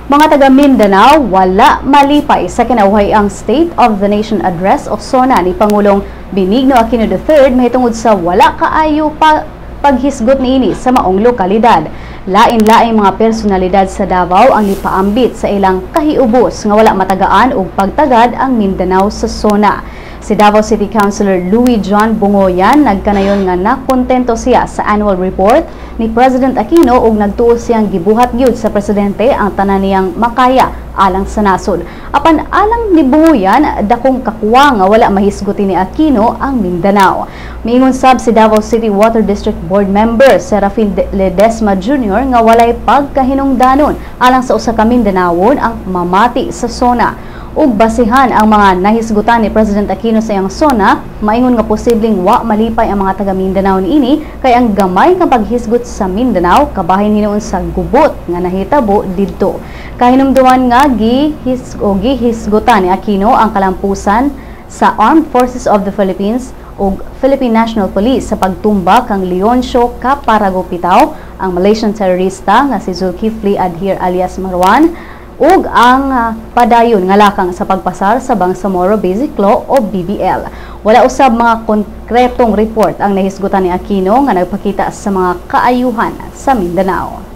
Mga taga Mindanao, wala malipay sa kinauhay-ang State of the Nation Address o SONA ni Pangulong Benigno Aquino III mahitungod sa wala kaayo paghisgot niini sa maong lokalidad. Lain-laing mga personalidad sa Davao ang nipaambit sa ilang kahiubos nga wala matagaan og pagtagad ang Mindanao sa SONA. Si Davao City Councilor Louis John Bungoyan nagkanayon nga nakontento siya sa annual report ni President Aquino ug nagtuo siyang gibuhat gyud sa presidente ang tanan niyang makaya alang sa nasod. Apan alang ni Bungoyan, dakong kakuwa nga wala mahisguti ni Aquino ang Mindanao. Miingon sab si Davao City Water District Board Member Serafin Ledesma Jr. nga walay pagkahinungdanon alang sa usa ka Mindanaon ang mamati sa SONA. Ug basihan ang mga nahisgutan ni President Aquino sa iyang SONA, maingon nga posibleng wa malipay ang mga taga Mindanao niini kay ang gamay nga paghisgot sa Mindanao kabahin hinuon sa gubot nga nahitabo didto. Kahinumduman nga gihisgutan ni Aquino ang kalampusan sa Armed Forces of the Philippines ug Philippine National Police sa pagtumba kang Leoncio Caparagopitao, ang Malaysian terorista nga si Zulkifli Adhir alias Marwan, ug ang padayon nga lakang sa pagpasar sa Bangsamoro Basic Law o BBL. Wala usab mga konkretong report ang nahisgutan ni Aquino nga nagpakita sa mga kaayuhan sa Mindanao.